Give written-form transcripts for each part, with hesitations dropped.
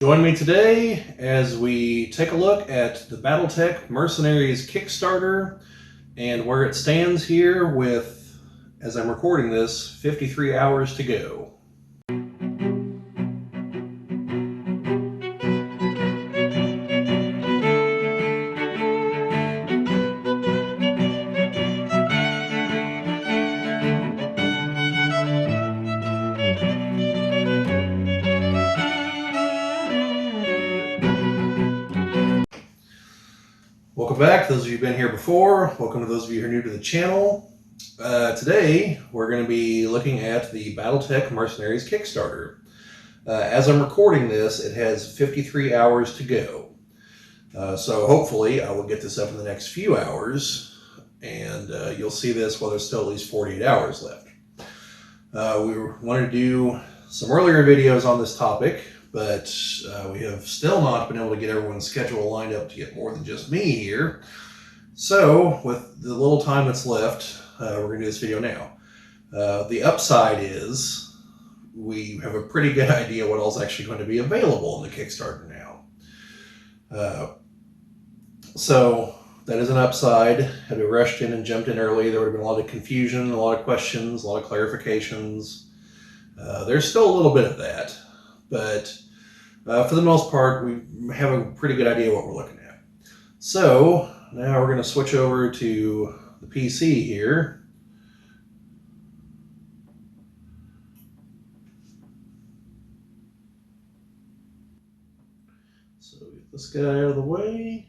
Join me today as we take a look at the BattleTech Mercenaries Kickstarter and where it stands here with, as I'm recording this, 53 hours to go. Welcome back, those of you who've been here before. Welcome to those of you who are new to the channel. Today, we're going to be looking at the BattleTech Mercenaries Kickstarter. As I'm recording this, it has 53 hours to go. So hopefully, I will get this up in the next few hours, and you'll see this while there's still at least 48 hours left. We wanted to do some earlier videos on this topic, but we have still not been able to get everyone's schedule lined up to get more than just me here. So with the little time that's left, we're going to do this video now. The upside is we have a pretty good idea what all's actually going to be available in the Kickstarter now. So that is an upside. Had we rushed in and jumped in early, there would have been a lot of confusion, a lot of questions, a lot of clarifications. There's still a little bit of that, but for the most part, we have a pretty good idea what we're looking at. So now we're going to switch over to the PC here. So get this guy out of the way.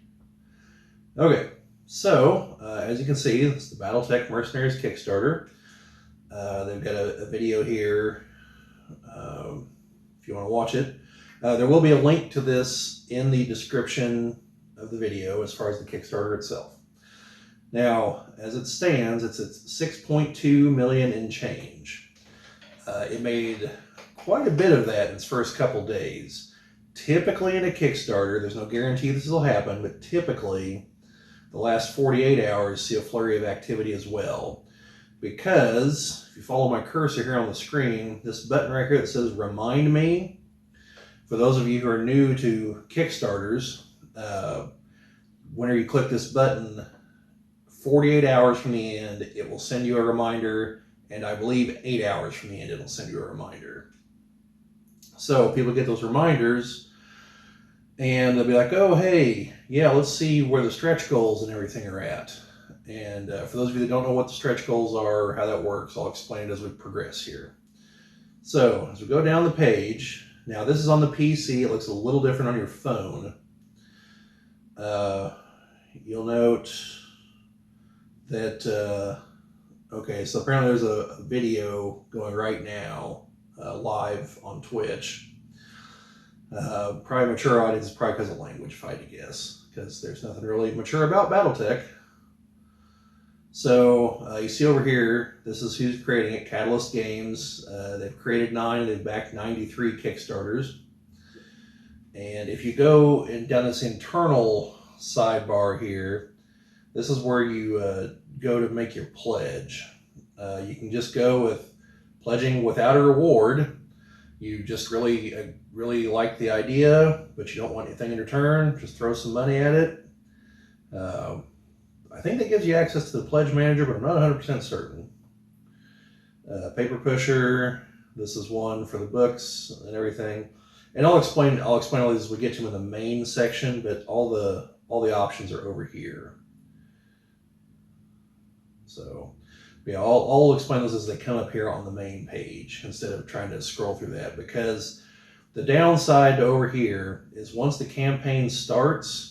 Okay, so as you can see, this is the BattleTech Mercenaries Kickstarter. They've got a video here if you want to watch it. There will be a link to this in the description of the video as far as the Kickstarter itself. Now, as it stands, it's at 6.2 million and change. It made quite a bit of that in its first couple days. Typically in a Kickstarter, there's no guarantee this will happen, but typically the last 48 hours see a flurry of activity as well. Because if you follow my cursor here on the screen, this button right here that says Remind Me, for those of you who are new to Kickstarters, whenever you click this button, 48 hours from the end, it will send you a reminder, and I believe 8 hours from the end, it'll send you a reminder. So people get those reminders, and they'll be like, oh, hey, yeah, let's see where the stretch goals and everything are at. And for those of you that don't know what the stretch goals are or how that works, I'll explain it as we progress here. So as we go down the page, now this is on the PC, it looks a little different on your phone. You'll note that, okay, so apparently there's a video going right now, live on Twitch. Probably mature audience, probably because of language, if I had to guess, because there's nothing really mature about BattleTech. So you see over here, this is who's creating it, Catalyst Games. They've created 9, they've backed 93 Kickstarters. And if you go and down this internal sidebar here, this is where you go to make your pledge. You can just go with pledging without a reward. You just really like the idea, but you don't want anything in return. Just throw some money at it. I think that gives you access to the pledge manager, but I'm not 100% certain. Paper pusher. This is one for the books and everything. And I'll explain all these as we get to them in the main section, but all the options are over here. So yeah, I'll explain those as they come up here on the main page instead of trying to scroll through that, because the downside to over here is once the campaign starts,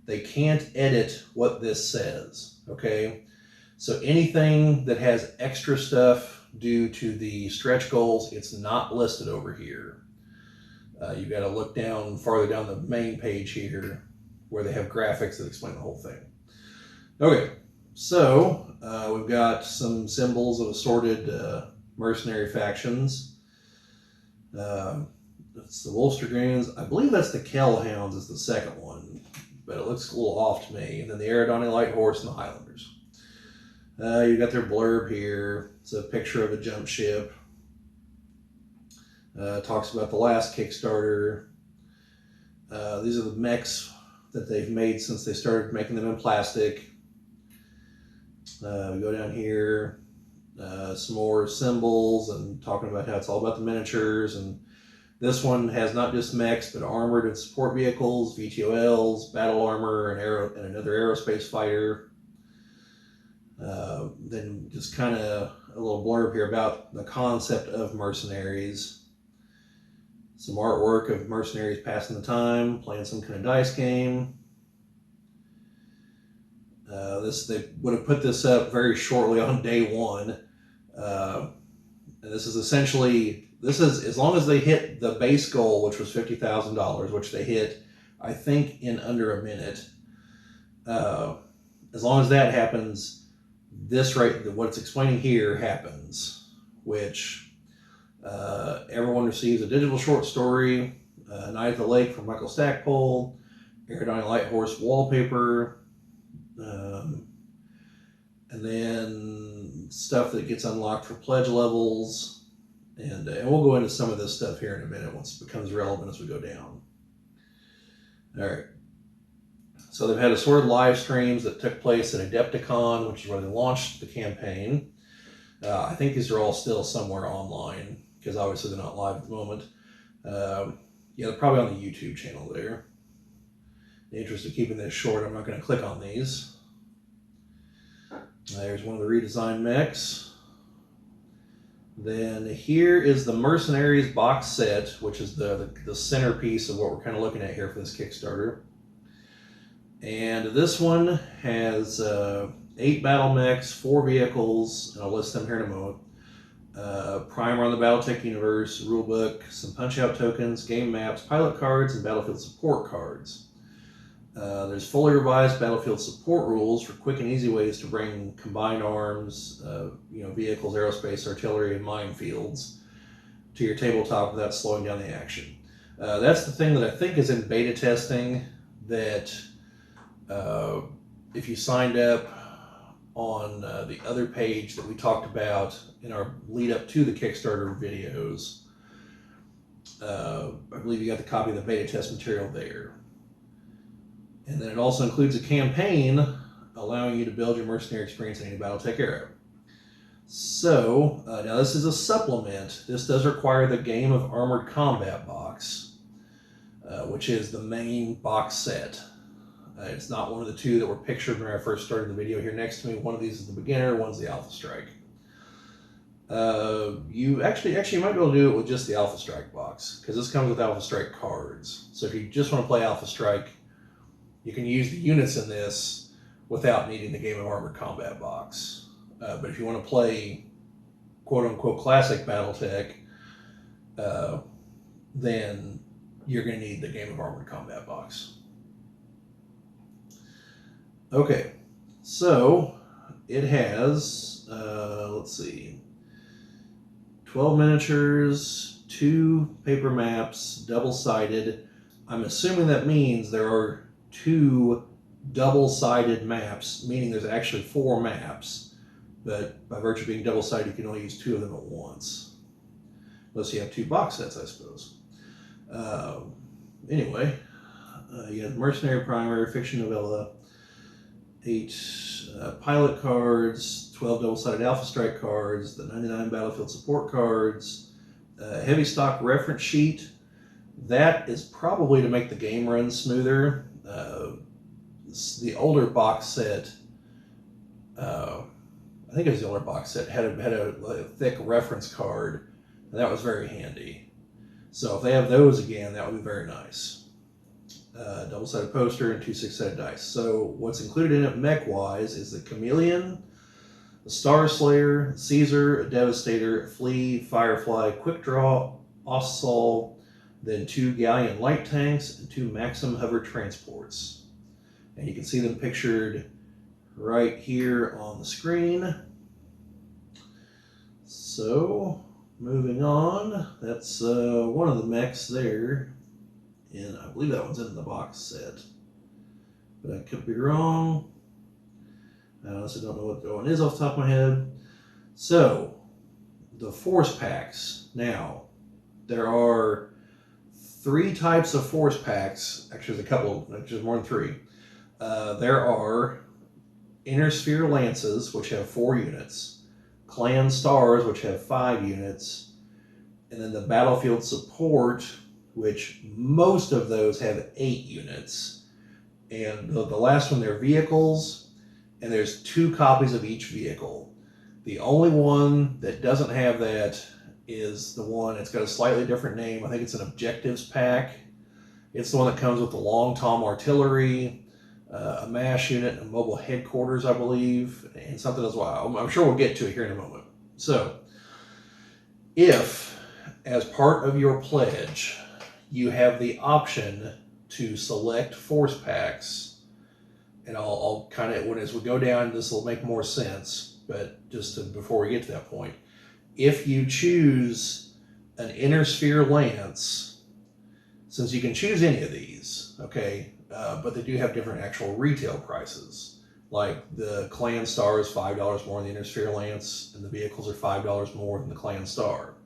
they can't edit what this says, okay? So anything that has extra stuff due to the stretch goals, it's not listed over here. You've got to look down farther down the main page here where they have graphics that explain the whole thing. Okay, so we've got some symbols of assorted mercenary factions. That's the Wolster Greens. I believe that's the Kellhounds is the second one, but it looks a little off to me. And then the Aerodani Light Horse and the Highlanders. You got their blurb here. It's a picture of a jump ship. Talks about the last Kickstarter. These are the mechs that they've made since they started making them in plastic. We go down here, some more symbols and talking about how it's all about the miniatures. And this one has not just mechs, but armored and support vehicles, VTOLs, battle armor, and another aerospace fighter. Then just kind of a little blurb here about the concept of Mercenaries. Some artwork of Mercenaries passing the time, playing some kind of dice game. They would have put this up very shortly on day one. And this is essentially, as long as they hit the base goal, which was $50,000, which they hit, I think, in under a minute. As long as that happens, what it's explaining here happens, which everyone receives a digital short story, Night at the Lake from Michael Stackpole, Aerodyne Light Horse wallpaper, and then stuff that gets unlocked for pledge levels, and we'll go into some of this stuff here in a minute once it becomes relevant as we go down. All right. So they've had assorted live streams that took place at Adepticon, which is where they launched the campaign. I think these are all still somewhere online, because obviously they're not live at the moment. Yeah, they're probably on the YouTube channel there. In the interest of keeping this short, I'm not going to click on these. There's one of the redesigned mechs. Then here is the Mercenaries Box Set, which is the centerpiece of what we're kind of looking at here for this Kickstarter. And this one has 8 battle mechs, 4 vehicles, and I'll list them here in a moment. Primer on the BattleTech universe, rulebook, some punch-out tokens, game maps, pilot cards, and battlefield support cards. There's fully revised battlefield support rules for quick and easy ways to bring combined arms, vehicles, aerospace, artillery, and minefields to your tabletop without slowing down the action. That's the thing that I think is in beta testing, that if you signed up on the other page that we talked about in our lead up to the Kickstarter videos, I believe you got the copy of the beta test material there. And then it also includes a campaign allowing you to build your mercenary experience in any BattleTech era. So, now this is a supplement. This does require the Game of Armored Combat box, which is the main box set. It's not one of the two that were pictured when I first started the video here next to me. One of these is the beginner, one's the Alpha Strike. You actually might be able to do it with just the Alpha Strike box, because this comes with Alpha Strike cards. So if you just want to play Alpha Strike, you can use the units in this without needing the Game of Armored Combat box. But if you want to play quote-unquote classic BattleTech, then you're going to need the Game of Armored Combat box. Okay, so it has, let's see, 12 miniatures, 2 paper maps, double-sided. I'm assuming that means there are 2 double-sided maps, meaning there's actually 4 maps, but by virtue of being double-sided, you can only use 2 of them at once. Unless you have 2 box sets, I suppose. Anyway, you have Mercenary Primer, Fiction Novella, 8 pilot cards, 12 double-sided Alpha Strike cards, the 99 battlefield support cards, heavy stock reference sheet. That is probably to make the game run smoother. The older box set, I think it was the older box set, had a thick reference card, and that was very handy. So if they have those again, that would be very nice. Double-sided poster and 2 6-sided dice. So what's included in it mech-wise is the Chameleon, the Star Slayer, Caesar, a Devastator, a Flea, Firefly, Quick Draw, Ossol, then 2 Galleon light tanks and 2 Maxim hover transports. And you can see them pictured right here on the screen. So, moving on, that's one of the mechs there. And I believe that one's in the box set, but I could be wrong. I honestly don't know what the one is off the top of my head. So, the force packs. Now, there are three types of force packs. Actually, there's a couple, there's more than three. There are Inner Sphere Lances, which have 4 units, Clan Stars, which have 5 units, and then the Battlefield Support, which most of those have 8 units. And the last one, they're vehicles, and there's 2 copies of each vehicle. The only one that doesn't have that is the one, it's got a slightly different name. I think it's an Objectives pack. It's the one that comes with the Long Tom Artillery, a MASH unit, a mobile headquarters, I believe, and something as well. I'm sure we'll get to it here in a moment. So, if, as part of your pledge, you have the option to select force packs, and I'll kind of, as we go down, this will make more sense, but before we get to that point, if you choose an Inner Sphere Lance, since you can choose any of these, okay, but they do have different actual retail prices. Like the Clan Star is $5 more than the Inner Sphere Lance, and the vehicles are $5 more than the Clan Star.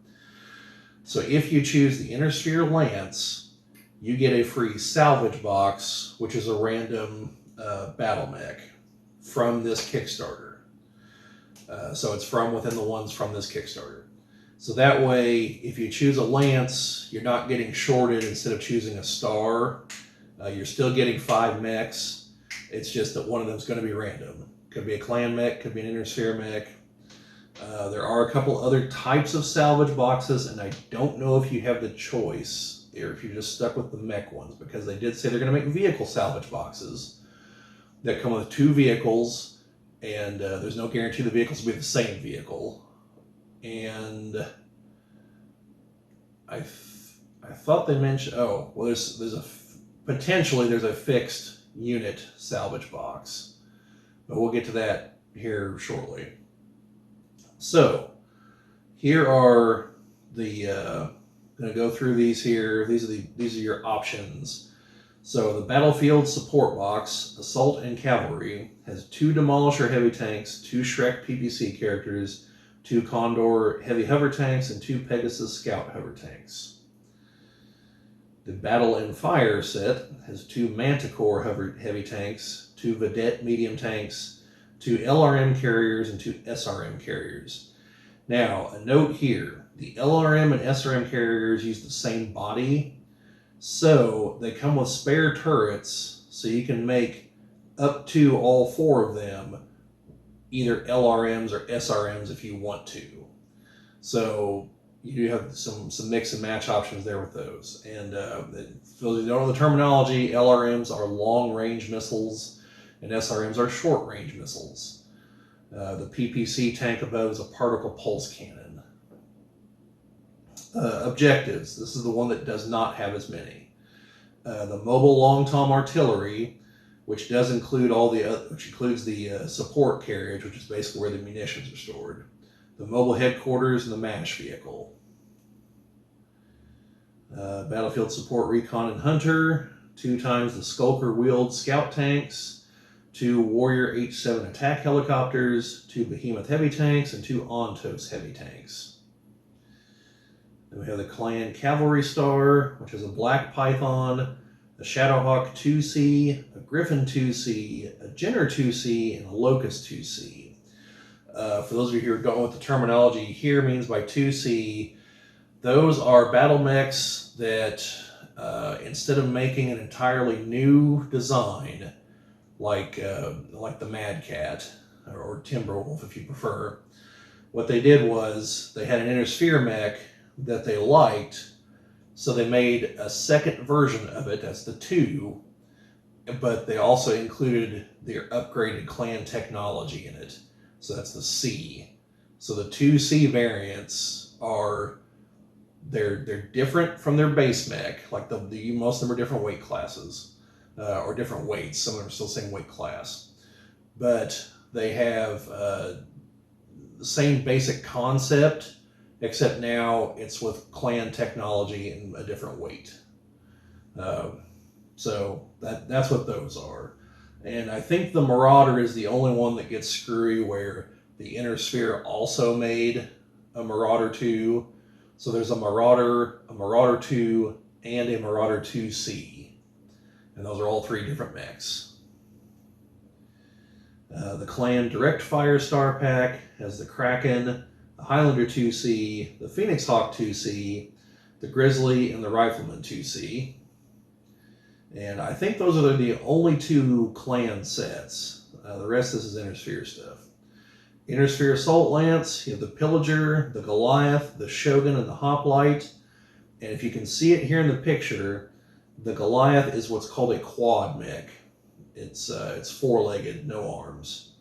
So if you choose the Inner Sphere Lance, you get a free salvage box, which is a random battle mech from this Kickstarter. So it's from within the ones from this Kickstarter. So that way, if you choose a Lance, you're not getting shorted instead of choosing a Star. You're still getting 5 mechs. It's just that one of them is going to be random. Could be a Clan mech, could be an Inner Sphere mech. There are a couple other types of salvage boxes, and I don't know if you have the choice, or if you're just stuck with the mech ones, because they did say they're going to make vehicle salvage boxes that come with 2 vehicles, and there's no guarantee the vehicles will be the same vehicle. And I thought they mentioned, oh, well, potentially there's a fixed unit salvage box, but we'll get to that here shortly. So here are the going to go through these here. These are your options. So the Battlefield Support Box, Assault and Cavalry, has 2 Demolisher heavy tanks, 2 Shrek PPC characters, 2 Condor heavy hover tanks, and 2 Pegasus Scout hover tanks. The Battle and Fire set has 2 Manticore heavy tanks, 2 Vedette medium tanks, 2 LRM carriers, and 2 SRM carriers. Now, a note here, the LRM and SRM carriers use the same body, so they come with spare turrets, so you can make up to all 4 of them either LRMs or SRMs if you want to. So you do have some mix and match options there with those. And for those who don't know the terminology, LRMs are long-range missiles, and SRMs are short-range missiles. The PPC tank above is a particle pulse cannon. Objectives. This is the one that does not have as many. The mobile long tom artillery, which does include which includes the support carriage, which is basically where the munitions are stored. The mobile headquarters and the MASH vehicle. Battlefield Support Recon and Hunter, 2 times the Skulker wheeled scout tanks, 2 Warrior H-7 attack helicopters, 2 Behemoth heavy tanks, and 2 Ontos heavy tanks. Then we have the Clan Cavalry Star, which is a Black Python, a Shadowhawk 2C, a Griffin 2C, a Jenner 2C, and a Locust 2C. For those of you who are going with the terminology here means by 2C, those are battle mechs that instead of making an entirely new design, like the Mad Cat or Timberwolf if you prefer, what they did was they had an Inner Sphere mech that they liked, so they made a second version of it, that's the 2, but they also included their upgraded clan technology in it, so that's the C. So the 2C variants are, they're different from their base mech, like most of them are different weight classes, or different weights, some of them are still the same weight class, but they have the same basic concept, except now it's with clan technology and a different weight. So that's what those are. And I think the Marauder is the only one that gets screwy, where the Inner Sphere also made a Marauder 2. So there's a Marauder 2, and a Marauder 2C. And those are all 3 different mechs. The Clan Direct Fire Star Pack has the Kraken, the Highlander 2C, the Phoenix Hawk 2C, the Grizzly, and the Rifleman 2C. And I think those are the only 2 clan sets. The rest of this is Intersphere stuff. Intersphere Assault Lance, you have the Pillager, the Goliath, the Shogun, and the Hoplite. And if you can see it here in the picture, the Goliath is what's called a quad mech. It's 4-legged, no arms.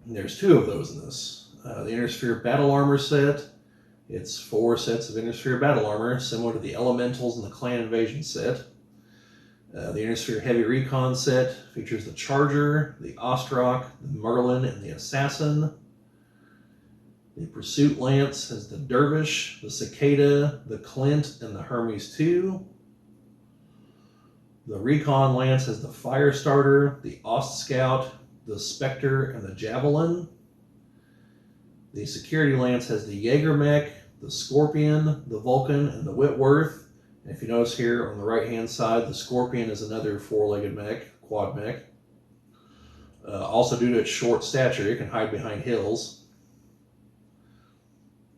And there's 2 of those in this. The Intersphere Battle Armor set. It's 4 sets of Intersphere Battle Armor, similar to the Elementals and the Clan Invasion set. The Intersphere Heavy Recon set features the Charger, the Ostrock, the Merlin, and the Assassin. The Pursuit Lance has the Dervish, the Cicada, the Clint, and the Hermes II. The Recon Lance has the Firestarter, the Ost Scout, the Spectre, and the Javelin. The Security Lance has the Jaeger mech, the Scorpion, the Vulcan, and the Whitworth. And if you notice here on the right-hand side, the Scorpion is another 4-legged mech, quad mech. Also, due to its short stature, it can hide behind hills.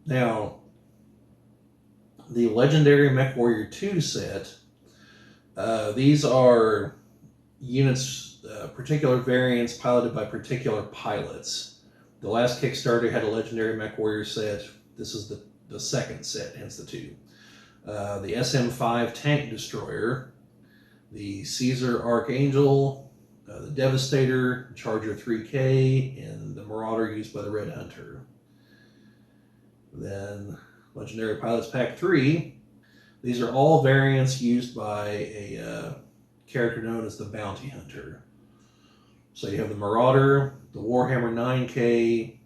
Now, the Legendary Mech Warrior 2 set, these are units, particular variants piloted by particular pilots. The last Kickstarter had a Legendary Mech Warrior set. This is the second set, hence the 2. The SM-5 Tank Destroyer, the Caesar Archangel, the Devastator, Charger 3K, and the Marauder used by the Red Hunter. Then Legendary Pilots Pack 3. These are all variants used by a character known as the Bounty Hunter. So you have the Marauder, the Warhammer 9K,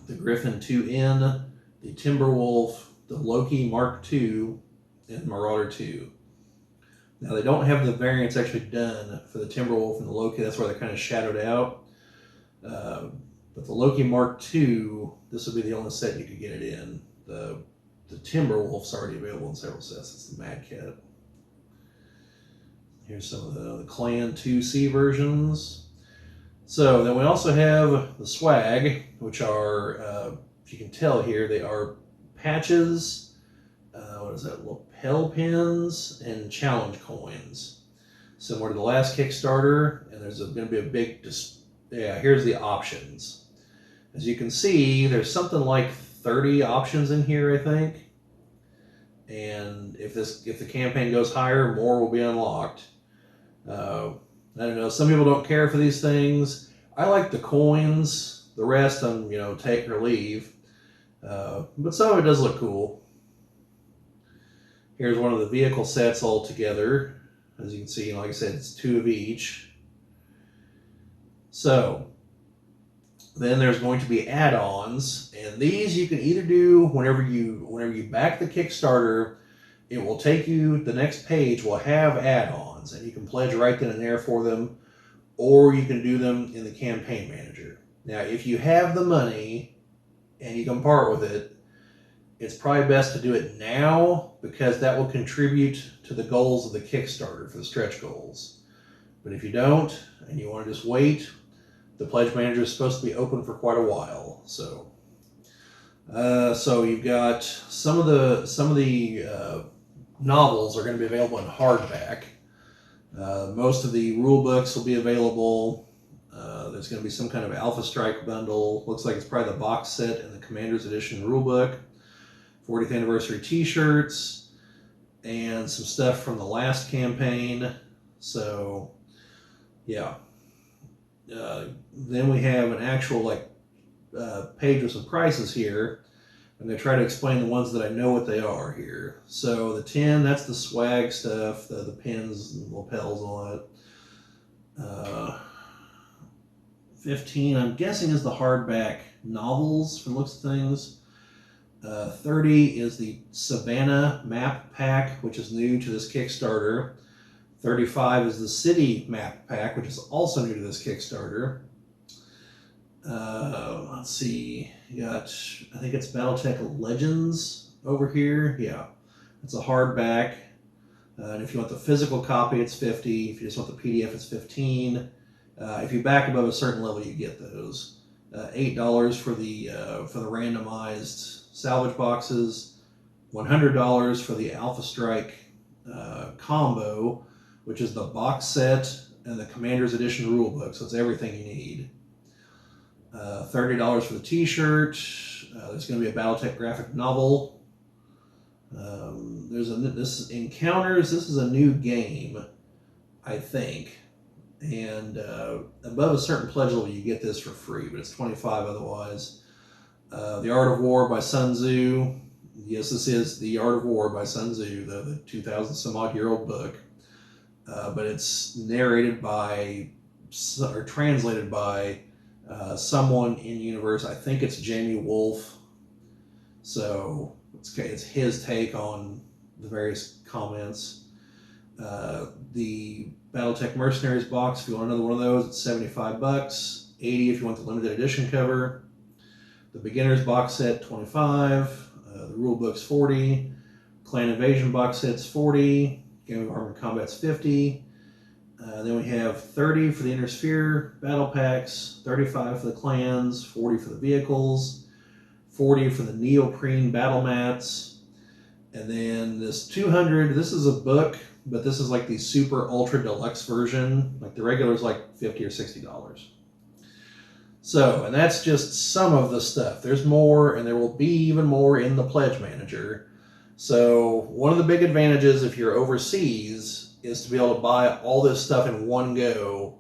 the Griffin 2N, the Timberwolf, the Loki Mark II, and Marauder 2. Now they don't have the variants actually done for the Timberwolf and the Loki, that's why they're kind of shadowed out. But the Loki Mark II, this would be the only set you could get it in. The Timberwolf's already available in several sets, it's the Mad Cat. Here's some of the Clan 2C versions. So then we also have the swag, which are, if you can tell here, they are patches, what is that, lapel pins, and challenge coins. Similar to the last Kickstarter, and there's going to be a big, here's the options. As you can see, there's something like 30 options in here, I think. And if the campaign goes higher, more will be unlocked. I don't know, some people don't care for these things. I like the coins. The rest, I'm, take or leave. But some of it does look cool. Here's one of the vehicle sets all together. As you can see, like I said, it's 2 of each. So, then there's going to be add-ons, and these you can either do whenever you back the Kickstarter. It will take you, the next page will have add-ons, and you can pledge right then and there for them, or you can do them in the campaign manager. Now, if you have the money and you can part with it, it's probably best to do it now, because that will contribute to the goals of the Kickstarter for the stretch goals. But if you don't, and you want to just wait, the pledge manager is supposed to be open for quite a while. So you've got some of the novels are going to be available in hardback. Most of the rule books will be available. There's going to be some kind of Alpha Strike bundle. Looks like it's probably the box set and the Commander's Edition rulebook. 40th anniversary t-shirts, and some stuff from the last campaign. So, yeah. Then we have an actual page with some prices here. I'm going to try to explain the ones that I know what they are here. So the 10, that's the swag stuff, the pins and lapels and all that. 15, I'm guessing, is the hardback novels for the looks of things. 30 is the Savannah map pack, which is new to this Kickstarter. 35 is the City map pack, which is also new to this Kickstarter. Let's see, you got, I think it's BattleTech Legends over here. Yeah, It's a hardback. And if you want the physical copy, it's $50. If you just want the PDF, it's $15. If you back above a certain level, you get those. $8 for the randomized salvage boxes. $100 for the Alpha Strike combo, which is the box set and the Commander's Edition rulebook. So it's everything you need. $30 for the T-shirt. There's going to be a BattleTech graphic novel. This Encounters. This is a new game, I think, and above a certain pledge level, you get this for free, but it's $25 otherwise. The Art of War by Sun Tzu. Yes, this is The Art of War by Sun Tzu, the 2,000 some odd year old book, but it's narrated by or translated by someone in universe. I think it's Jamie Wolf. So it's his take on the various comments. The BattleTech Mercenaries box, if you want another one of those, it's $75. $80 if you want the limited edition cover. The Beginner's box set, $25. The rule book's $40. Clan Invasion box set's $40. Game of Armored Combat's $50. Then we have $30 for the Inner Sphere battle packs, $35 for the clans, $40 for the vehicles, $40 for the neoprene battle mats, and then this $200. This is a book, but this is like the super ultra deluxe version. Like the regular is like $50 or $60. So, and that's just some of the stuff. There's more, and there will be even more in the Pledge Manager. So one of the big advantages if you're overseas is to be able to buy all this stuff in one go.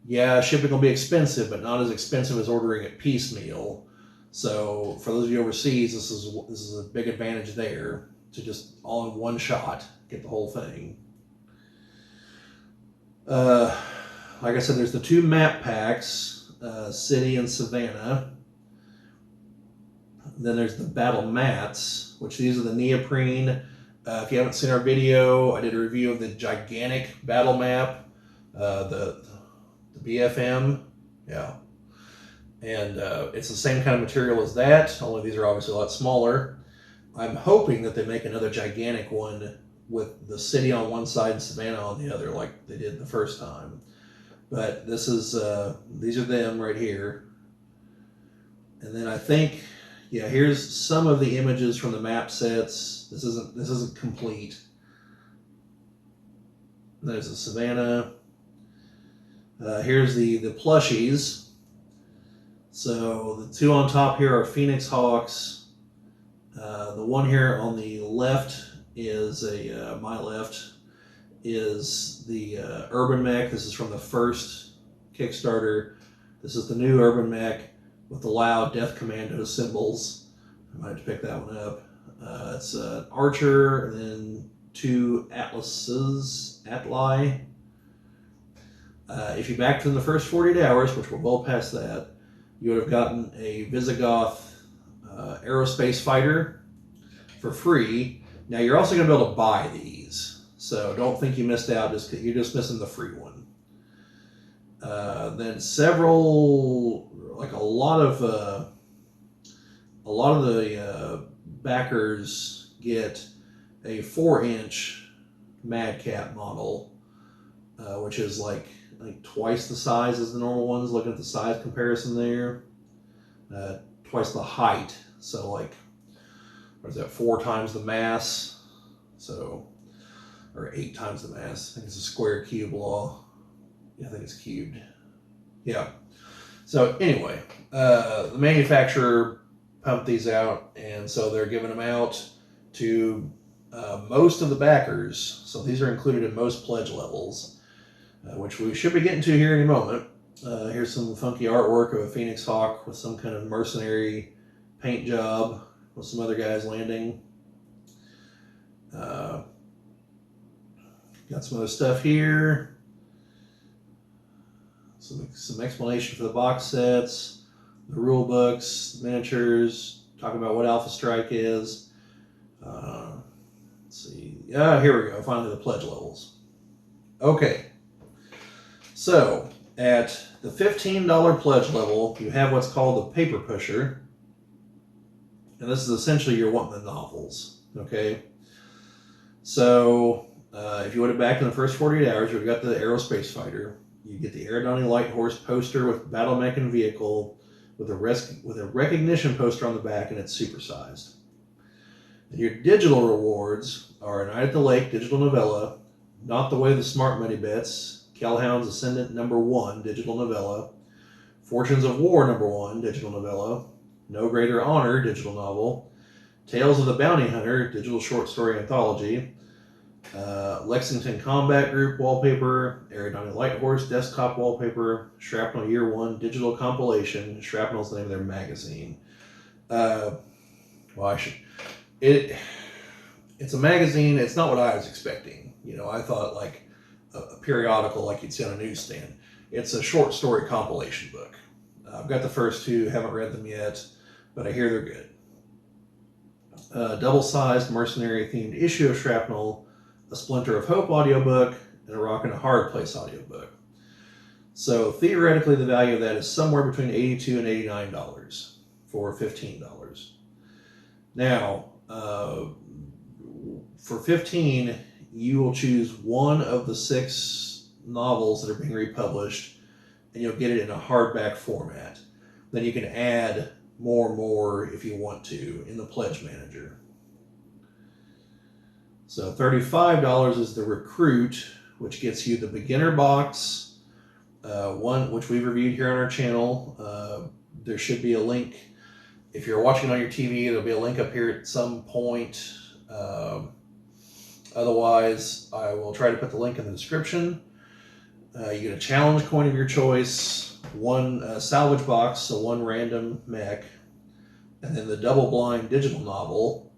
Yeah, shipping will be expensive, but not as expensive as ordering it piecemeal. So for those of you overseas, this is a big advantage there, to just all in one shot get the whole thing. Like I said, there's the 2 map packs, City and Savannah. Then there's the battle mats, which these are the neoprene. If you haven't seen our video, I did a review of the gigantic battle map, the BFM, yeah. And it's the same kind of material as that, only these are obviously a lot smaller. I'm hoping that they make another gigantic one with the city on one side and Savannah on the other, like they did the first time. But this is these are them right here. And then I think, yeah, here's some of the images from the map sets. This isn't complete. There's the Savannah. Here's the plushies. So the 2 on top here are Phoenix Hawks. The one here on the left is my left is the Urban Mech. This is from the first Kickstarter. This is the new Urban Mech with the loud Death Commando symbols. I might have to pick that one up. It's an Archer, and then 2 Atlases, Atli. If you backed in the first 48 hours, which we're well past that, you would have gotten a Visigoth aerospace fighter for free. Now you're also going to be able to buy these, so don't think you missed out. You're just missing the free one. Then several, like a lot of the backers get a 4-inch Madcap model, which is like I think twice the size as the normal ones. Looking at the size comparison there, twice the height. So like, what is that? 4 times the mass. So, or 8 times the mass. I think it's a square cube law. Yeah, I think it's cubed. Yeah. So anyway, the manufacturer pumped these out, and so they're giving them out to most of the backers. So these are included in most pledge levels, which we should be getting to here in a moment. Here's some funky artwork of a Phoenix Hawk with some kind of mercenary paint job with some other guys landing. Got some other stuff here. Some explanation for the box sets, the rule books, miniatures, talking about what Alpha Strike is. Let's see. Yeah, here we go. Finally, the pledge levels. Okay. So, at the $15 pledge level, you have what's called the paper pusher. And this is essentially you're wanting the novels. Okay. So if you would have back in the first 48 hours, you've got the Aerospace Fighter. You get the Aerodynamic Light Horse poster with battle mech and vehicle with a recognition poster on the back, and it's supersized. And your digital rewards are Night at the Lake digital novella, Not the Way the Smart Money Bets, Calhoun's Ascendant #1 digital novella, Fortunes of War #1 digital novella, No Greater Honor digital novel, Tales of the Bounty Hunter digital short story anthology, Lexington Combat Group wallpaper, Aerodynamic Light Horse desktop wallpaper, Shrapnel Year 1 digital compilation. Shrapnel's the name of their magazine. It's a magazine. It's not what I was expecting. I thought like a periodical like you'd see on a newsstand. It's a short story compilation book. I've got the first two, haven't read them yet, but I hear they're good. Double-sized mercenary-themed issue of Shrapnel, a Splinter of Hope audiobook, and a Rock and a Hard Place audiobook. So theoretically, the value of that is somewhere between $82 and $89 for $15. Now, for $15, you will choose one of the 6 novels that are being republished, and you'll get it in a hardback format. Then you can add more if you want to in the Pledge Manager. So $35 is the Recruit, which gets you the beginner box, one which we've reviewed here on our channel. There should be a link. If you're watching on your TV, there'll be a link up here at some point. Otherwise, I will try to put the link in the description. You get a challenge coin of your choice, one salvage box, so one random mech, and then the double blind digital novel.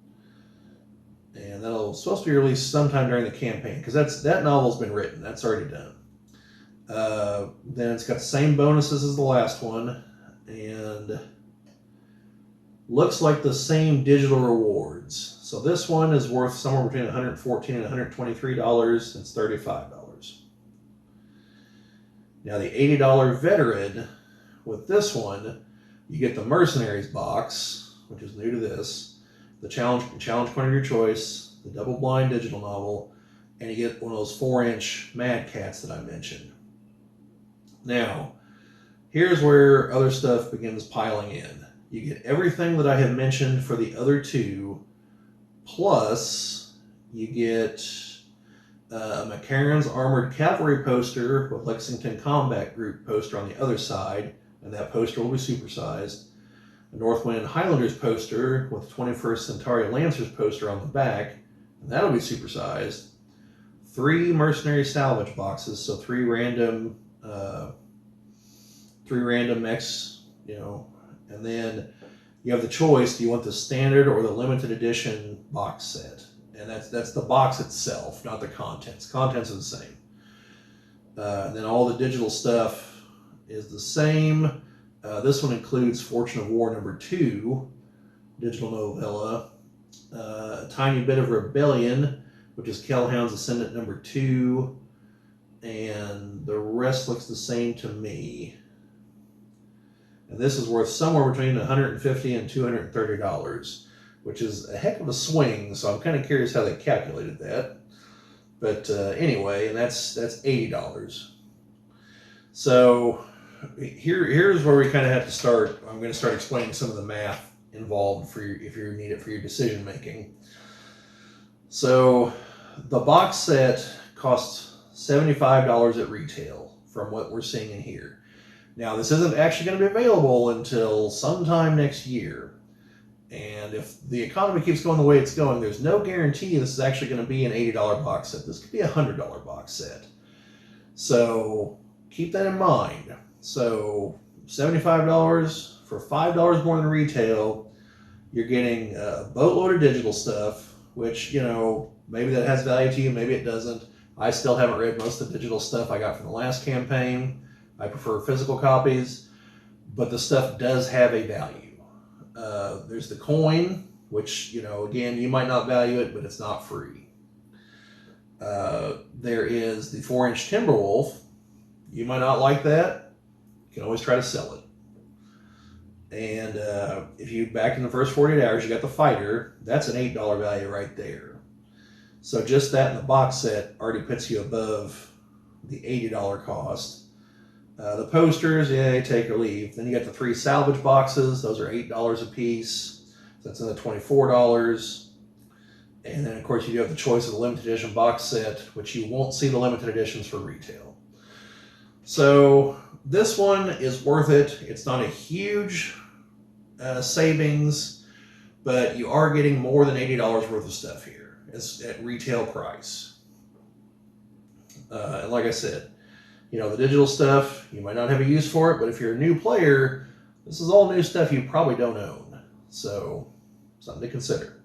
And that'll supposed to be released sometime during the campaign, because that novel's been written. That's already done. Then it's got the same bonuses as the last one, and looks like the same digital rewards. So this one is worth somewhere between $114 and $123. It's $35. Now the $80 veteran, with this one, you get the Mercenaries box, which is new to this, the challenge coin of your choice, the double blind digital novel, and you get one of those 4-inch Mad Cats that I mentioned. Now, here's where other stuff begins piling in. You get everything that I have mentioned for the other two, plus you get a McCarran's Armored Cavalry poster with Lexington Combat Group poster on the other side, and that poster will be supersized. A Northwind Highlanders poster with 21st Centauri Lancers poster on the back, and that'll be supersized. 3 Mercenary salvage boxes, so 3 random mechs, and then you have the choice: do you want the standard or the limited edition box set? And that's the box itself, not the contents. Contents are the same. And then all the digital stuff is the same. This one includes Fortune of War #2, digital novella, a tiny bit of Rebellion, which is Calhoun's Ascendant #2, and the rest looks the same to me. And this is worth somewhere between $150 and $230, which is a heck of a swing, so I'm kind of curious how they calculated that. But anyway, and that's $80. So here's where we kind of have to start. I'm going to start explaining some of the math involved if you need it for your decision making. So the box set costs $75 at retail from what we're seeing in here. Now, this isn't actually going to be available until sometime next year. And if the economy keeps going the way it's going, there's no guarantee this is actually going to be an $80 box set. This could be a $100 box set. So keep that in mind. So $75 for $5 more than retail, you're getting a boatload of digital stuff, which, maybe that has value to you, maybe it doesn't. I still haven't read most of the digital stuff I got from the last campaign. I prefer physical copies, but the stuff does have a value. There's the coin, which, again, you might not value it, but it's not free. There is the 4-inch Timberwolf. You might not like that. You can always try to sell it. And if you back in the first 48 hours, you got the Fighter. That's an $8 value right there. So just that in the box set already puts you above the $80 cost. The posters, yeah, take or leave. Then you got the 3 salvage boxes. Those are $8 a piece. So that's another $24. And then, of course, you do have the choice of the limited edition box set, which you won't see the limited editions for retail. So this one is worth it. It's not a huge savings, but you are getting more than $80 worth of stuff here at retail price. And like I said, you know, the digital stuff, you might not have a use for it, but if you're a new player, this is all new stuff you probably don't own. So, something to consider.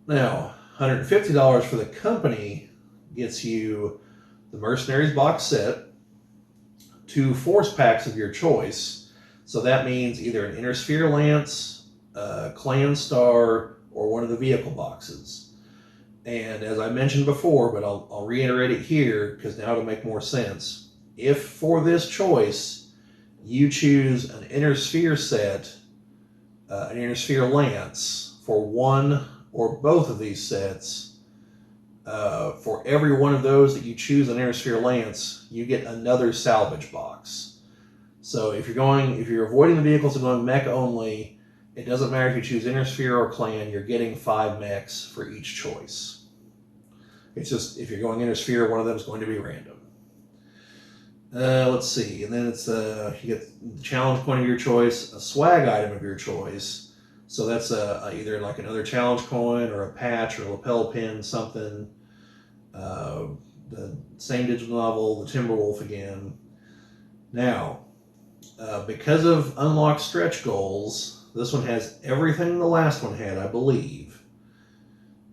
Now, $150 for the company gets you the Mercenaries Box Set, 2 force packs of your choice. So that means either an Inner Sphere Lance, Clan Star, or one of the vehicle boxes. And as I mentioned before, but I'll reiterate it here because now it'll make more sense. If for this choice you choose an Inner Sphere set, an Inner Sphere Lance for one or both of these sets, for every one of those that you choose an Inner Sphere Lance, you get another salvage box. So if you're avoiding the vehicles and going mech only, it doesn't matter if you choose Inner Sphere or Clan, you're getting 5 mechs for each choice. It's just, if you're going Inner Sphere, one of them is going to be random. Let's see, and then it's you get the challenge point of your choice, a swag item of your choice. So that's either like another challenge coin or a patch or a lapel pin, something. The same digital novel, the Timberwolf again. Now, because of unlocked stretch goals, this one has everything the last one had, I believe.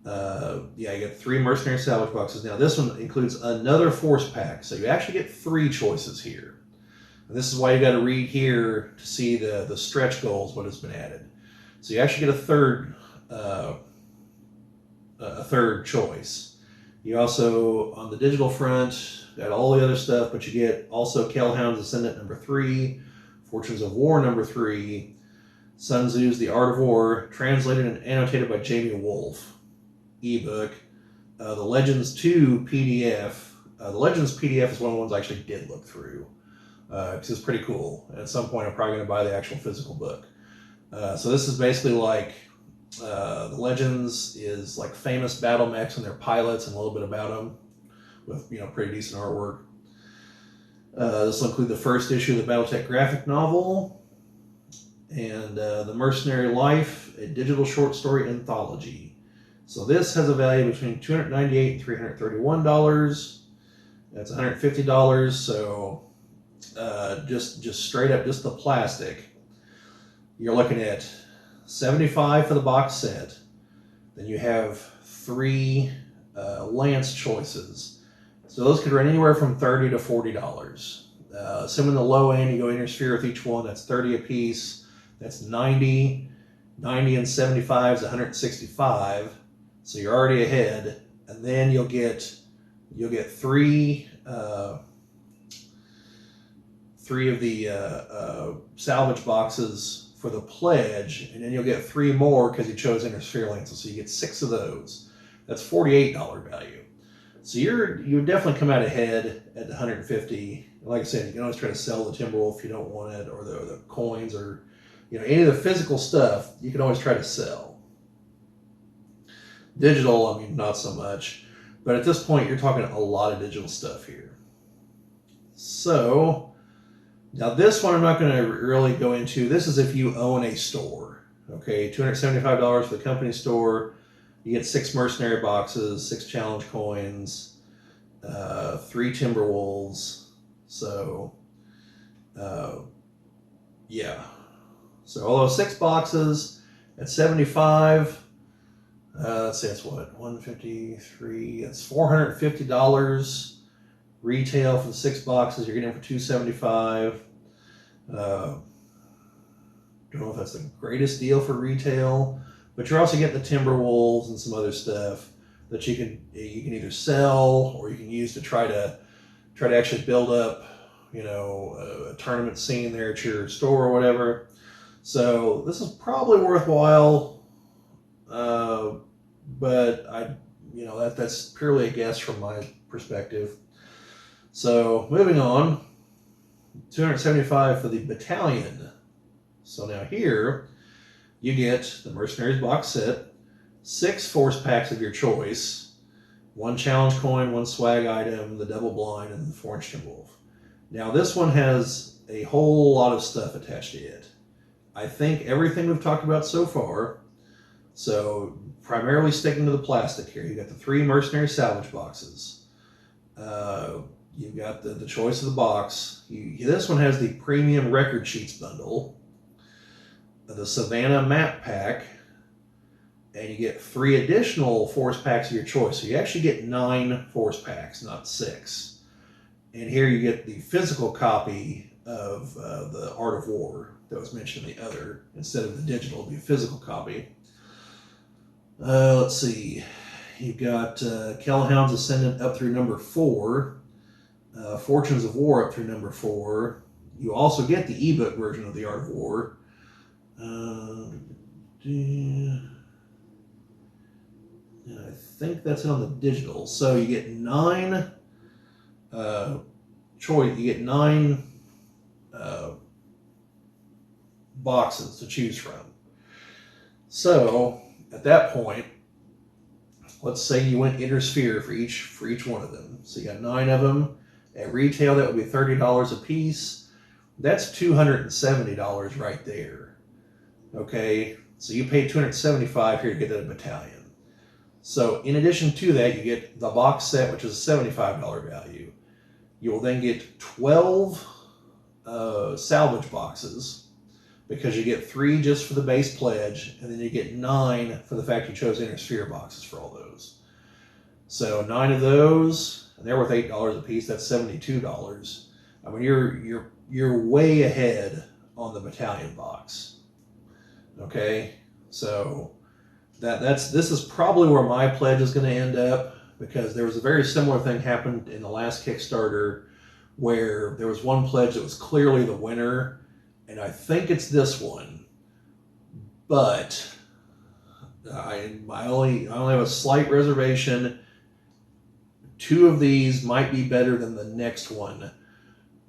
Yeah, you get 3 mercenary salvage boxes. Now, this one includes another force pack, so you actually get 3 choices here. And this is why you got to read here to see the stretch goals, what has been added. So you actually get a third choice. You also, on the digital front, got all the other stuff, but you get also Kelhound's Ascendant number 3, Fortunes of War number 3, Sun Tzu's The Art of War, translated and annotated by Jamie Wolfe, ebook, the Legends 2 PDF. The Legends PDF is one of the ones I actually did look through, because it's pretty cool. And at some point, I'm probably going to buy the actual physical book. So this is basically like, the Legends is like famous battle mechs and their pilots and a little bit about them, with, you know, pretty decent artwork. This will include the first issue of the BattleTech graphic novel, and the Mercenary Life, a digital short story anthology. So this has a value between $298 and $331. That's $150. So just straight up, just the plastic, you're looking at $75 for the box set. Then you have 3 Lance choices. So those could run anywhere from $30 to $40. Assuming the low end, you go Inner Sphere with each one, that's $30 a piece. That's $90. 90 and 75 is $165. So you're already ahead. And then you'll get 3 of the salvage boxes for the pledge, and then you'll get 3 more because you chose Inner Sphere Lances, so you get 6 of those. That's $48 value. So you would definitely come out ahead at the $150. Like I said, you can always try to sell the Timberwolf if you don't want it, or the coins, or, you know, any of the physical stuff. You can always try to sell. Digital, I mean, not so much, but at this point, you're talking a lot of digital stuff here. So now this one I'm not going to really go into. This is if you own a store. Okay, $275 for the company store. You get 6 mercenary boxes, 6 challenge coins, 3 Timberwolves. So, yeah. So all those 6 boxes at $75. Let's see, that's what, $153. That's $450 retail for the 6 boxes. You're getting them for $275. Don't know if that's the greatest deal for retail, but you're also getting the Timberwolves and some other stuff that you can either sell or you can use to try to actually build up, you know, a tournament scene there at your store or whatever. So this is probably worthwhile, but you know, that's purely a guess from my perspective. So moving on, $275 for the battalion. So now here you get the Mercenaries Box Set, 6 force packs of your choice, 1 challenge coin, 1 swag item, the double blind, and the 4-inch Timberwolf. Now this one has a whole lot of stuff attached to it. I think everything we've talked about so far. So primarily sticking to the plastic here. You got the 3 Mercenary salvage boxes. You've got the choice of the box. This one has the premium record sheets bundle, the Savannah map pack, and you get 3 additional force packs of your choice. So you actually get 9 force packs, not 6. And here you get the physical copy of the Art of War that was mentioned in the other. Instead of the digital, it'll be a physical copy. Let's see. You've got Kellhound's Ascendant up through number 4. Fortunes of War up through number 4. You also get the ebook version of the Art of War. I think that's on the digital. So you get 9 choice. You get 9 boxes to choose from. So at that point, let's say you went Inner Sphere for each one of them. So you got 9 of them. At retail, that would be $30 a piece. That's $270 right there. Okay, so you paid $275 here to get that battalion. So in addition to that, you get the box set, which is a $75 value. You will then get 12 salvage boxes, because you get 3 just for the base pledge, and then you get 9 for the fact you chose Inner Sphere boxes for all those. So 9 of those, and they're worth $8 a piece. That's $72. I mean, you're way ahead on the battalion box. Okay, so this is probably where my pledge is going to end up, because there was a very similar thing happened in the last Kickstarter where there was one pledge that was clearly the winner, and I think it's this one, but I only have a slight reservation. 2 of these might be better than the next one,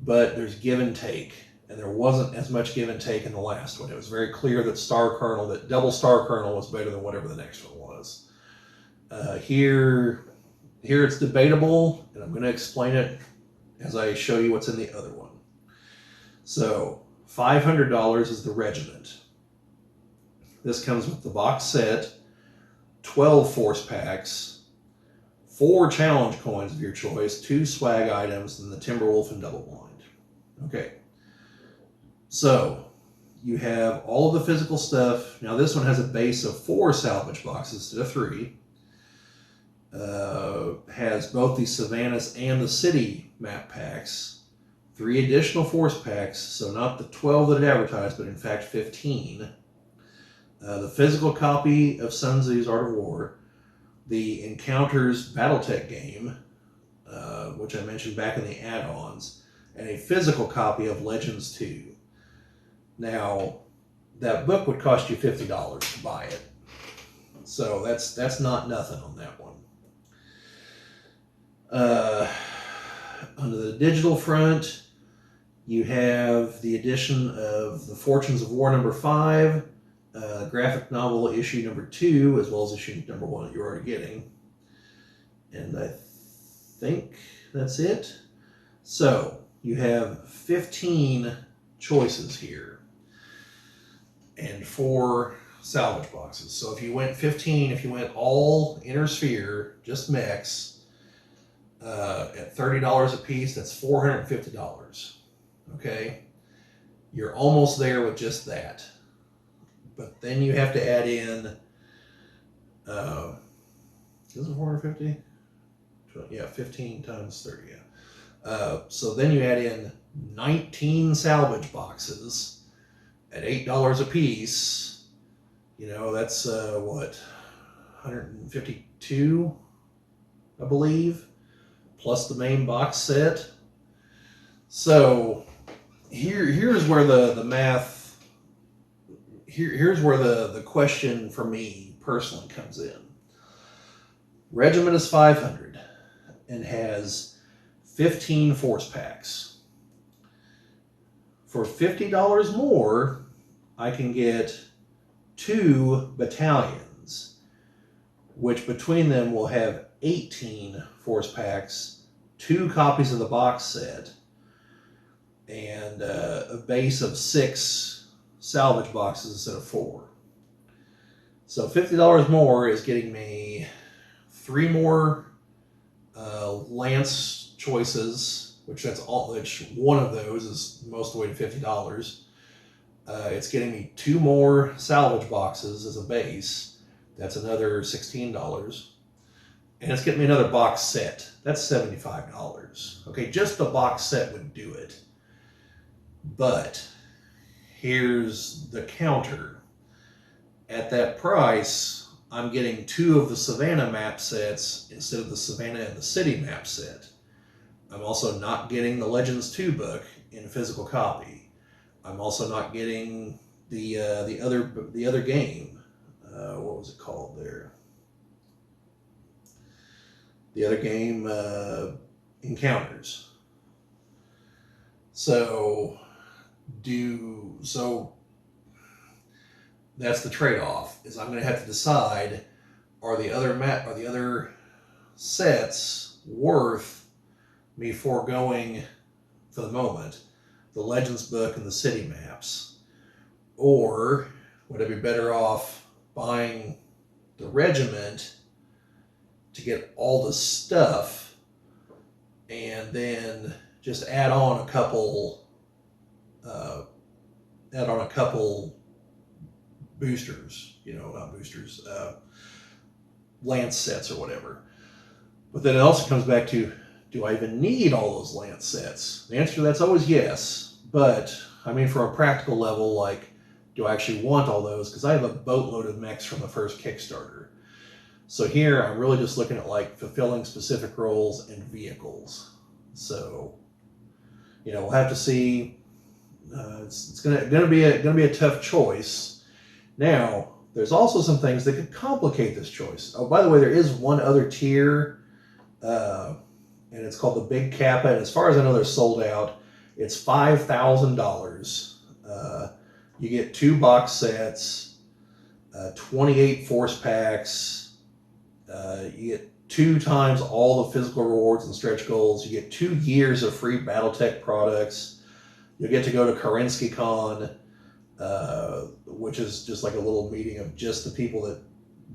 but there's give and take, and there wasn't as much give and take in the last one. It was very clear that Double Star Colonel was better than whatever the next one was. Here it's debatable, and I'm going to explain it as I show you what's in the other one. So $500 is the regiment. This comes with the box set, 12 force packs, 4 challenge coins of your choice, 2 swag items, and the Timberwolf and Double Blind. Okay, so you have all of the physical stuff. Now this one has a base of 4 salvage boxes instead of 3. Has both the Savannahs and the City map packs, 3 additional force packs, so not the 12 that it advertised, but in fact 15. The physical copy of Sun Tzu's Art of War, the Encounters BattleTech game, which I mentioned back in the add-ons, and a physical copy of Legends 2. Now, that book would cost you $50 to buy it, so that's not nothing on that one. Under the digital front, you have the addition of the Fortunes of War number 5, graphic novel issue number 2, as well as issue number 1 that you're already getting. And I think that's it. So you have 15 choices here and 4 salvage boxes. So if you went 15, if you went all Inner Sphere, just mechs, at $30 a piece, that's $450. Okay? You're almost there with just that. But then you have to add in, is it 450? Yeah, 15 times 30, yeah. So then you add in 19 salvage boxes at $8 a piece. You know, that's, what, 152, I believe, plus the main box set. So here's where the math, here's where the question for me personally comes in. Regiment is 500 and has 15 force packs. For $50 more, I can get 2 battalions, which between them will have 18 force packs, 2 copies of the box set, and a base of 6 salvage boxes instead of 4. So $50 more is getting me 3 more Lance choices, which one of those is most of the way to $50. It's getting me 2 more salvage boxes as a base. That's another $16. And it's getting me another box set. That's $75. Okay, just the box set would do it. But here's the counter. At that price, I'm getting 2 of the Savannah map sets instead of the Savannah and the City map set. I'm also not getting the Legends 2 book in physical copy. I'm also not getting the other game. What was it called there? The other game, Encounters. So that's the trade-off. Is I'm going to have to decide: are the other sets worth me foregoing for the moment the Legends book and the city maps, or would I be better off buying the regiment to get all the stuff and then just add on a couple boosters, not boosters, Lance sets or whatever. But then it also comes back to, do I even need all those Lance sets? The answer to that's always yes. But I mean, from a practical level, like, do I actually want all those? Because I have a boatload of mechs from the first Kickstarter. So here I'm really just looking at like fulfilling specific roles and vehicles. So, we'll have to see. It's gonna be a tough choice. Now, there's also some things that could complicate this choice. Oh, by the way, there is one other tier, and it's called the Big Kappa. And as far as I know, they're sold out. It's $5,000. You get 2 box sets, 28 force packs. You get 2 times all the physical rewards and stretch goals. You get 2 years of free BattleTech products. You'll get to go to Kerensky Con, which is just like a little meeting of just the people that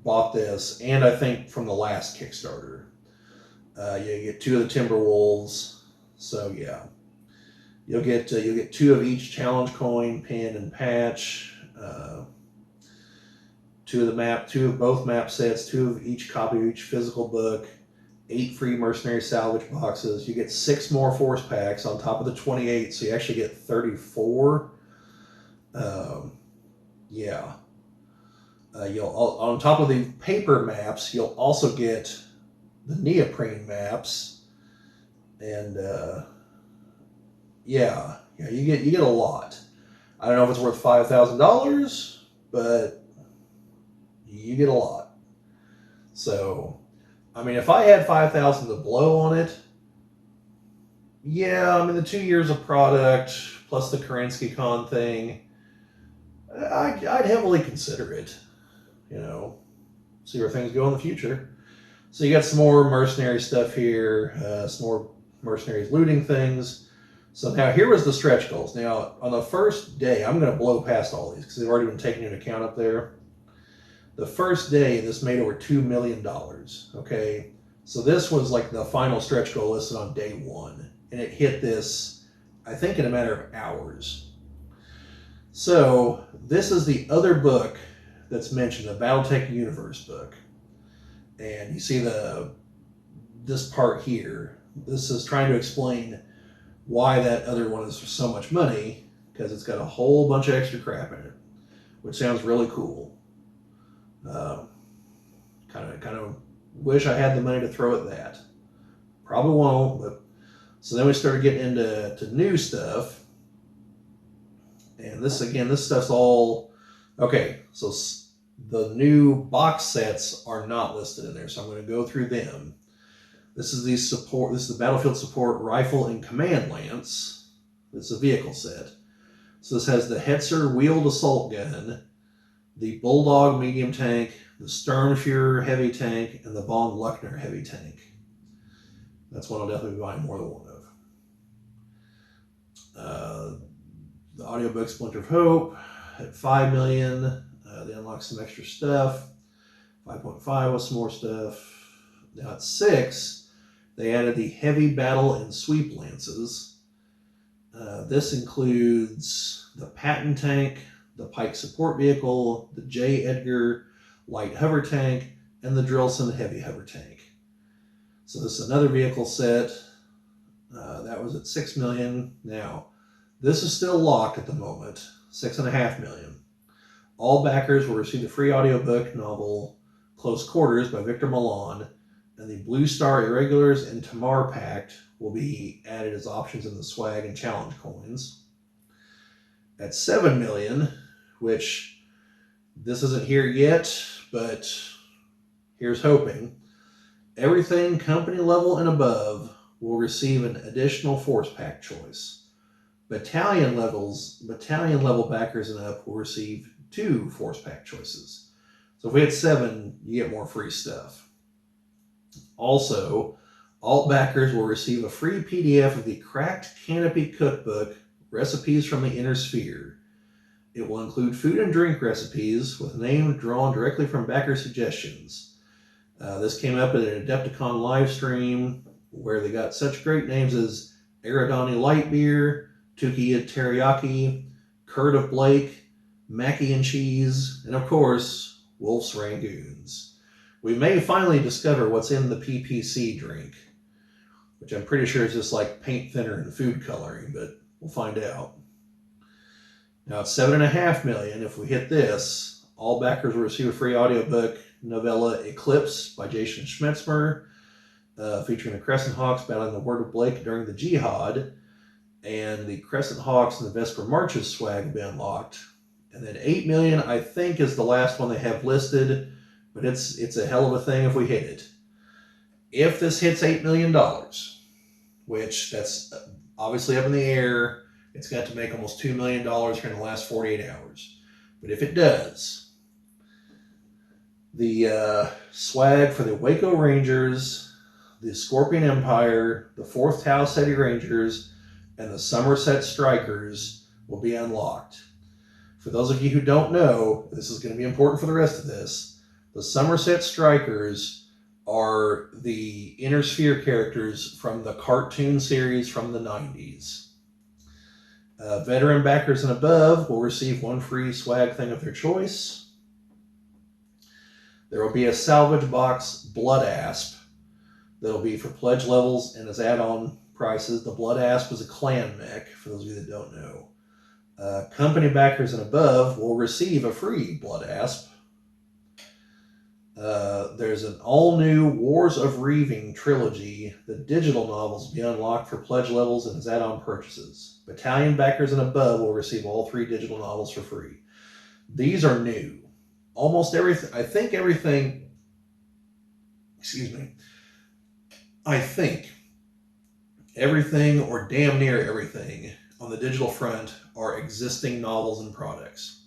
bought this, and I think from the last Kickstarter. You get 2 of the Timberwolves. So yeah, you'll get 2 of each challenge coin, pin, and patch. 2 of both map sets, 2 of each copy of each physical book, 8 free Mercenary salvage boxes. You get 6 more force packs on top of the 28, so you actually get 34. Yeah. You'll on top of the paper maps, you'll also get the neoprene maps, and you get a lot. I don't know if it's worth $5,000, but you get a lot. So, I mean, if I had $5,000 to blow on it, the 2 years of product plus the Kerensky Con thing, I'd heavily consider it. See where things go in the future. So you got some more mercenary stuff here, some more mercenaries looting things. So now here was the stretch goals. Now on the first day, I'm going to blow past all these because they've already been taken into account up there. The first day, this made over $2 million. Okay, so this was like the final stretch goal listed on day 1, and it hit this, I think, in a matter of hours. So this is the other book that's mentioned, the BattleTech Universe book. And you see this part here. This is trying to explain why that other one is for so much money, because it's got a whole bunch of extra crap in it, which sounds really cool. Kind of wish I had the money to throw at that. Probably won't, but so then we started getting into new stuff. And this stuff's all okay. So The new box sets are not listed in there, so I'm going to go through them. This is the Battlefield Support Rifle and Command Lance. It's a vehicle set. So this has the Hetzer Wheeled Assault Gun, the Bulldog Medium Tank, the Sturmfuhrer Heavy Tank, and the Von Luckner Heavy Tank. That's one I'll definitely be buying more than one of. The audiobook Splinter of Hope at 5 million. They unlock some extra stuff. 5.5 with some more stuff. Now at 6, they added the Heavy Battle and Sweep Lances. This includes the Patton Tank, the Pike Support Vehicle, the J. Edgar Light Hover Tank, and the Drillson Heavy Hover Tank. So this is another vehicle set. That was at 6 million. Now, this is still locked at the moment, 6.5 million. All backers will receive the free audiobook novel Close Quarters by Victor Milan, and the Blue Star Irregulars and Tamar Pact will be added as options in the swag and challenge coins. At 7 million, which this isn't here yet, but here's hoping, everything company level and above will receive an additional force pack choice. Battalion level backers and up will receive 2 force pack choices. So if we had 7, you get more free stuff. Also, alt backers will receive a free PDF of the Cracked Canopy Cookbook, Recipes from the Inner Sphere. It will include food and drink recipes with names drawn directly from backer suggestions. This came up at an Adepticon live stream where they got such great names as Aerodani Light Beer, Tukia Teriyaki, Curd of Blake, Mackie and Cheese, and of course, Wolf's Rangoons. We may finally discover what's in the PPC drink, which I'm pretty sure is just like paint thinner and food coloring, but we'll find out. Now it's 7.5 million. If we hit this, all backers will receive a free audiobook novella Eclipse by Jason Schmetzmer, featuring the Crescent Hawks battling the Word of Blake during the Jihad, and the Crescent Hawks and the Vesper Marches swag have been unlocked. And then 8 million, I think, is the last one they have listed, but it's a hell of a thing if we hit it. If this hits $8 million, which that's obviously up in the air, it's got to make almost $2 million here in the last 48 hours. But if it does, the swag for the Waco Rangers, the Scorpion Empire, the 4th Tau Ceti Rangers, and the Somerset Strikers will be unlocked. For those of you who don't know, this is going to be important for the rest of this, the Somerset Strikers are the Inner Sphere characters from the cartoon series from the 90s. Veteran backers and above will receive 1 free swag thing of their choice. There will be a salvage box Blood Asp that will be for pledge levels and as add-on prices. The Blood Asp is a clan mech, for those of you that don't know. Company backers and above will receive a free Blood Asp. There's an all-new Wars of Reaving trilogy. The digital novels will be unlocked for pledge levels and as add-on purchases. Battalion backers and above will receive all 3 digital novels for free. These are new. Almost everything, I think everything or damn near everything on the digital front are existing novels and products.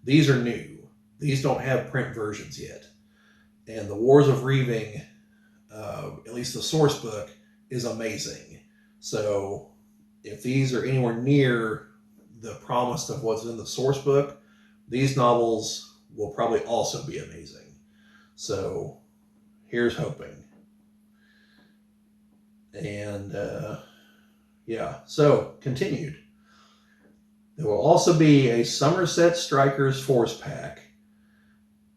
These are new. These don't have print versions yet. And the Wars of Reaving, at least the source book, is amazing. So if these are anywhere near the promise of what's in the source book, these novels will probably also be amazing. So here's hoping. And so continued. There will also be a Somerset Strikers Force Pack,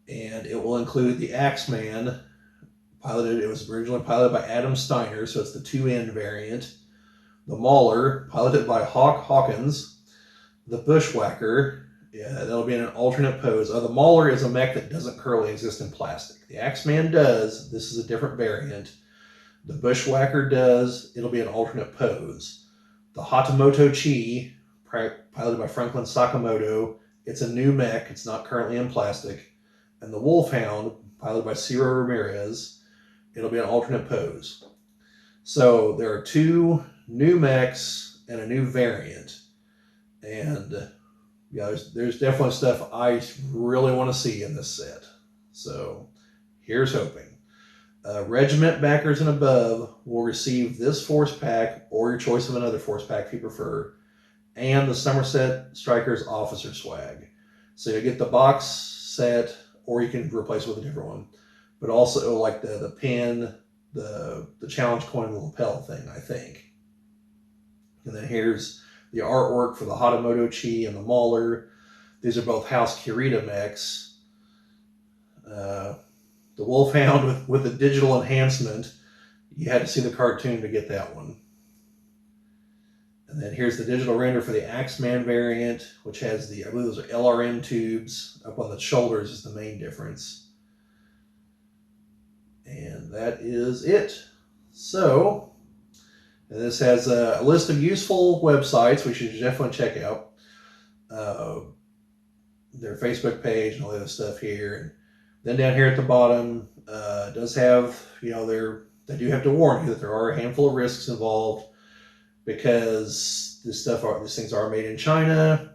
and it will include the Axeman. It was originally piloted by Adam Steiner, so it's the 2N variant. The Mauler, piloted by Hawk Hawkins. The Bushwhacker, that'll be in an alternate pose. The Mauler is a mech that doesn't currently exist in plastic. The Axeman does. This is a different variant. The Bushwhacker does. It'll be an alternate pose. The Hatamoto Chi, piloted by Franklin Sakamoto. It's a new mech. It's not currently in plastic. and the Wolfhound, piloted by Ciro Ramirez, it'll be an alternate pose. So there are 2 new mechs and a new variant. And yeah, there's definitely stuff I really want to see in this set. So here's hoping. Regiment backers and above will receive this force pack or your choice of another force pack if you prefer, and the Somerset Strikers officer swag. So you get the box set, or you can replace it with a different one. But also like the pin, the challenge coin, and the lapel thing, I think. And then here's the artwork for the Hatamoto Chi and the Mauler. These are both House Kirita mechs. The Wolfhound with the digital enhancement. You had to see the cartoon to get that one. And then here's the digital render for the Axeman variant, which has I believe those are LRM tubes. Up on the shoulders is the main difference. And that is it. So, and this has a list of useful websites which you should definitely check out. Their Facebook page and all the other stuff here. And then down here at the bottom, does have, they do have to warn you that there are a handful of risks involved because these things are made in China.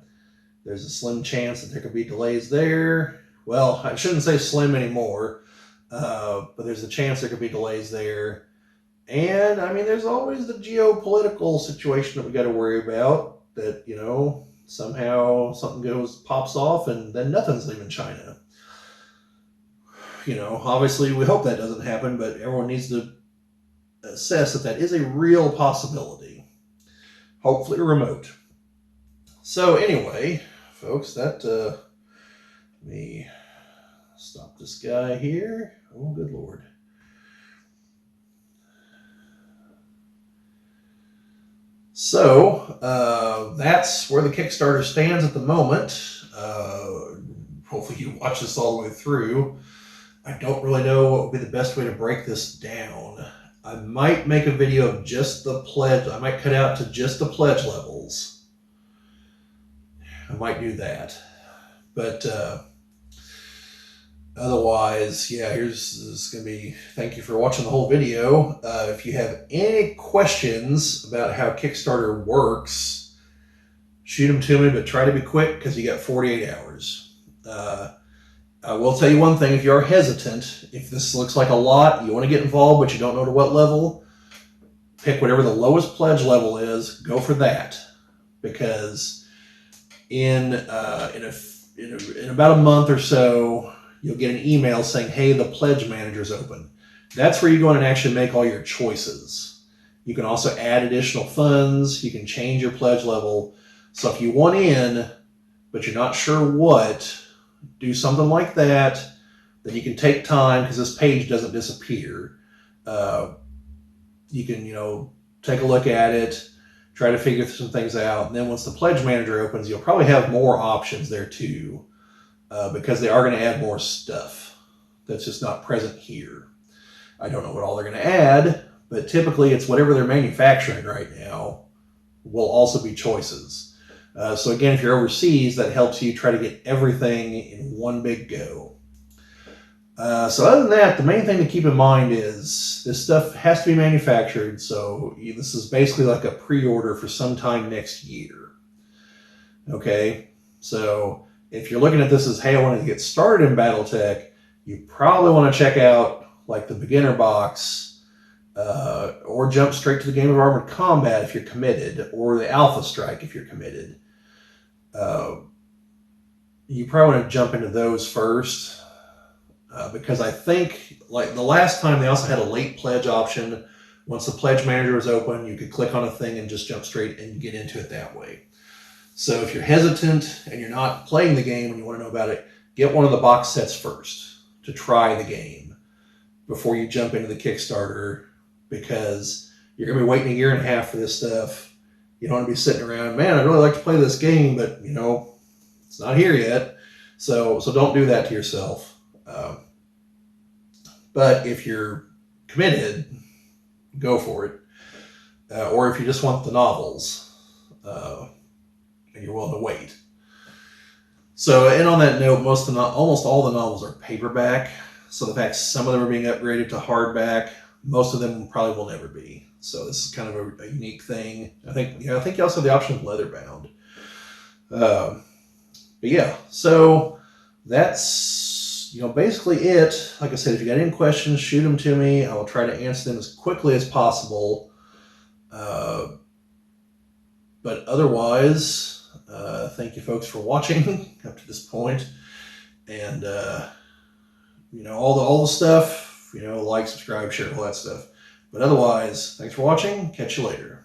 There's a slim chance that there could be delays there. Well, I shouldn't say slim anymore, but there's a chance there could be delays there. And I mean, there's always the geopolitical situation that we got to worry about. That somehow something pops off, and then nothing's leaving China. Obviously we hope that doesn't happen, but everyone needs to assess that is a real possibility. Hopefully remote. So anyway, folks, let me stop this guy here. Oh, good Lord. So that's where the Kickstarter stands at the moment. Hopefully you watch this all the way through. I don't really know what would be the best way to break this down. I might make a video of just the pledge. I might cut out to just the pledge levels. I might do that. But otherwise, yeah, this is going to be, thank you for watching the whole video. If you have any questions about how Kickstarter works, shoot them to me, but try to be quick because you got 48 hours. I will tell you one thing, if you are hesitant, if this looks like a lot, you want to get involved, but you don't know to what level, pick whatever the lowest pledge level is, go for that. Because in about a month or so, you'll get an email saying, hey, the pledge manager's open. That's where you go in and actually make all your choices. You can also add additional funds. You can change your pledge level. So if you want in, but you're not sure what, do something like that. Then you can take time because this page doesn't disappear. You can, take a look at it, try to figure some things out. And then once the pledge manager opens, you'll probably have more options there too, because they are going to add more stuff that's just not present here. I don't know what all they're going to add, but typically it's whatever they're manufacturing right now will also be choices. So again, if you're overseas, that helps you try to get everything in one big go. So other than that, the main thing to keep in mind is this stuff has to be manufactured. So this is basically like a pre-order for sometime next year. Okay, so if you're looking at this as, hey, I want to get started in BattleTech, you probably want to check out like the beginner box, or jump straight to the Game of Armored Combat if you're committed, or the Alpha Strike if you're committed. You probably want to jump into those first, because I think, like the last time, they also had a late pledge option. Once the pledge manager was open, you could click on a thing and just jump straight and get into it that way. So if you're hesitant and you're not playing the game and you want to know about it, get one of the box sets first to try the game before you jump into the Kickstarter, because you're going to be waiting 1.5 years for this stuff. You don't want to be sitting around, man, I'd really like to play this game, but it's not here yet. So don't do that to yourself. But if you're committed, go for it. Or if you just want the novels, and you're willing to wait. So, and on that note, almost all the novels are paperback. So the fact some of them are being upgraded to hardback, most of them probably will never be. So this is kind of a unique thing. I think you also have the option of leather bound. But yeah, so that's basically it. Like I said, if you got any questions, shoot them to me. I will try to answer them as quickly as possible. But otherwise, thank you folks for watching up to this point. And all the stuff, like, subscribe, share, all that stuff. But otherwise, thanks for watching. Catch you later.